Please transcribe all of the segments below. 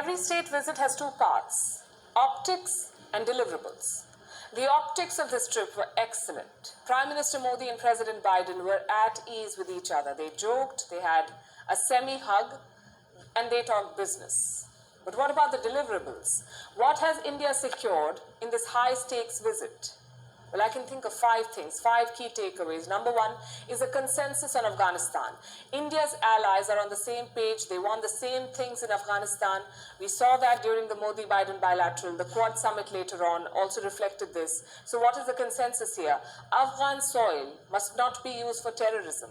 every state visit has two parts, optics and deliverables. The optics of this trip were excellent. Prime Minister Modi and President Biden were at ease with each other. They joked, they had a semi-hug, and they talked business. But what about the deliverables? What has India secured in this high-stakes visit? Well, I can think of 5 things, 5 key takeaways. Number 1 is a consensus on Afghanistan. India's allies are on the same page. They want the same things in Afghanistan. We saw that during the Modi-Biden bilateral. The Quad summit later on also reflected this. So what is the consensus here? Afghan soil must not be used for terrorism.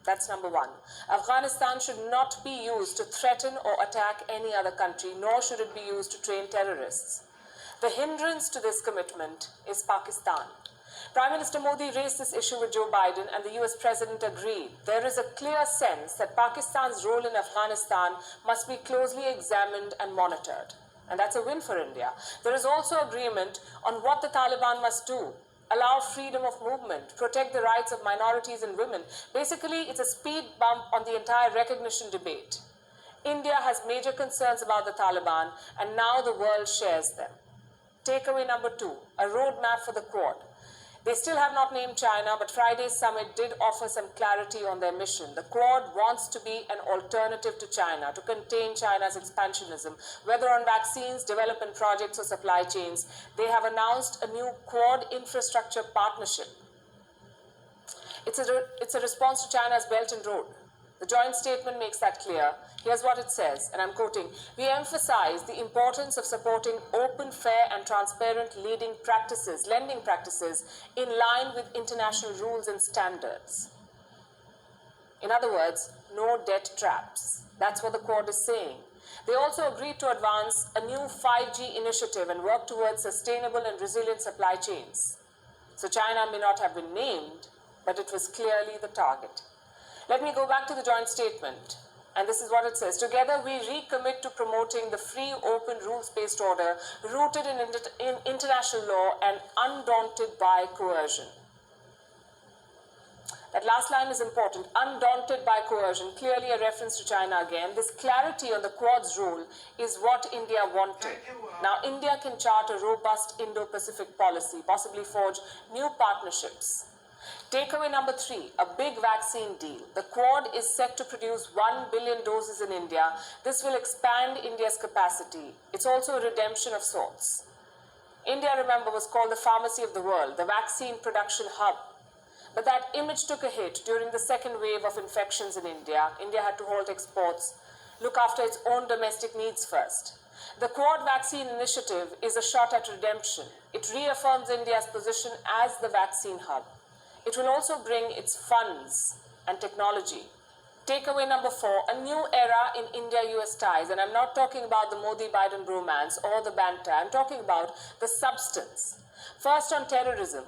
That's number 1. Afghanistan should not be used to threaten or attack any other country, nor should it be used to train terrorists. The hindrance to this commitment is Pakistan. Prime Minister Modi raised this issue with Joe Biden, and the US President agreed. There is a clear sense that Pakistan's role in Afghanistan must be closely examined and monitored. And that's a win for India. There is also agreement on what the Taliban must do. Allow freedom of movement, protect the rights of minorities and women. Basically, it's a speed bump on the entire recognition debate. India has major concerns about the Taliban, and now the world shares them. Takeaway number 2, a roadmap for the Quad. They still have not named China, but Friday's summit did offer some clarity on their mission. The Quad wants to be an alternative to China, to contain China's expansionism. Whether on vaccines, development projects, or supply chains, they have announced a new Quad infrastructure partnership. It's a response to China's Belt and Road. The joint statement makes that clear. Here's what it says, and I'm quoting, "We emphasize the importance of supporting open, fair, and transparent lending practices in line with international rules and standards." In other words, no debt traps. That's what the Quad is saying. They also agreed to advance a new 5G initiative and work towards sustainable and resilient supply chains. So China may not have been named, but it was clearly the target. Let me go back to the joint statement. And this is what it says. Together, we recommit to promoting the free, open, rules-based order rooted in international law and undaunted by coercion. That last line is important. Undaunted by coercion, clearly a reference to China again. This clarity on the Quad's role is what India wanted. Now, India can chart a robust Indo-Pacific policy, possibly forge new partnerships. Takeaway number 3, a big vaccine deal. The Quad is set to produce 1 billion doses in India. This will expand India's capacity. It's also a redemption of sorts. India, remember, was called the pharmacy of the world, the vaccine production hub. But that image took a hit during the second wave of infections in India. India had to halt exports, look after its own domestic needs first. The Quad vaccine initiative is a shot at redemption. It reaffirms India's position as the vaccine hub. It will also bring its funds and technology. Takeaway number 4, a new era in India-US ties. And I'm not talking about the Modi-Biden bromance or the banter. I'm talking about the substance. First, on terrorism.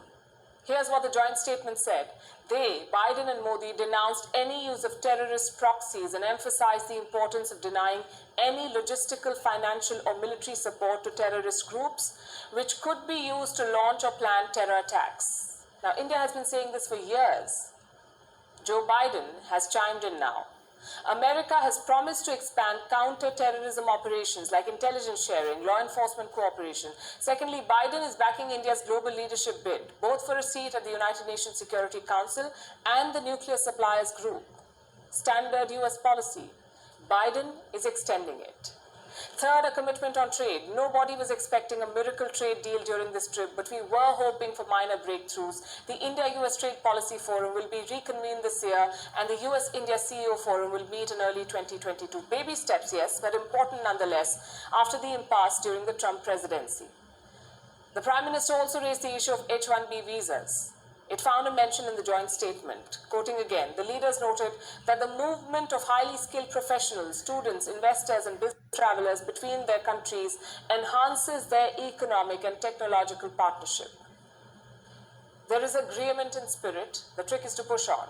Here's what the joint statement said. They, Biden and Modi, denounced any use of terrorist proxies and emphasized the importance of denying any logistical, financial, or military support to terrorist groups, which could be used to launch or plan terror attacks. Now, India has been saying this for years. Joe Biden has chimed in now. America has promised to expand counter-terrorism operations like intelligence sharing, law enforcement cooperation. Secondly, Biden is backing India's global leadership bid, both for a seat at the United Nations Security Council and the Nuclear Suppliers Group. Standard US policy. Biden is extending it. Third, a commitment on trade. Nobody was expecting a miracle trade deal during this trip, but we were hoping for minor breakthroughs. The India-US Trade Policy Forum will be reconvened this year, and the US-India CEO Forum will meet in early 2022. Baby steps, yes, but important nonetheless, after the impasse during the Trump presidency. The Prime Minister also raised the issue of H-1B visas. It found a mention in the joint statement. Quoting again, the leaders noted that the movement of highly skilled professionals, students, investors, and business travelers between their countries enhances their economic and technological partnership. There is agreement in spirit. The trick is to push on.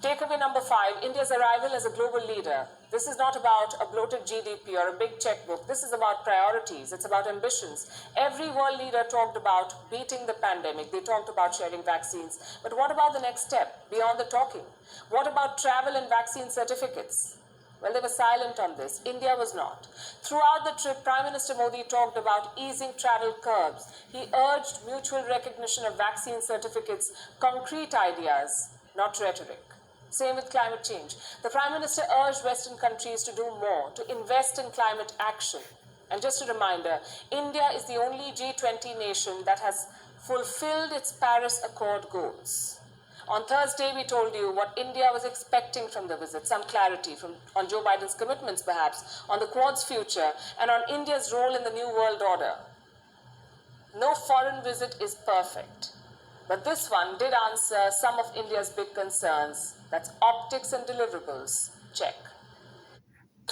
Takeaway number 5, India's arrival as a global leader. This is not about a bloated GDP or a big checkbook. This is about priorities. It's about ambitions. Every world leader talked about beating the pandemic. They talked about sharing vaccines. But what about the next step, beyond the talking? What about travel and vaccine certificates? Well, they were silent on this. India was not. Throughout the trip, Prime Minister Modi talked about easing travel curbs. He urged mutual recognition of vaccine certificates, concrete ideas, not rhetoric. Same with climate change. The Prime Minister urged Western countries to do more, to invest in climate action. And just a reminder, India is the only G20 nation that has fulfilled its Paris Accord goals. On Thursday, we told you what India was expecting from the visit, some clarity on Joe Biden's commitments perhaps, on the Quad's future, and on India's role in the New World Order. No foreign visit is perfect, but this one did answer some of India's big concerns. That's optics and deliverables. Check.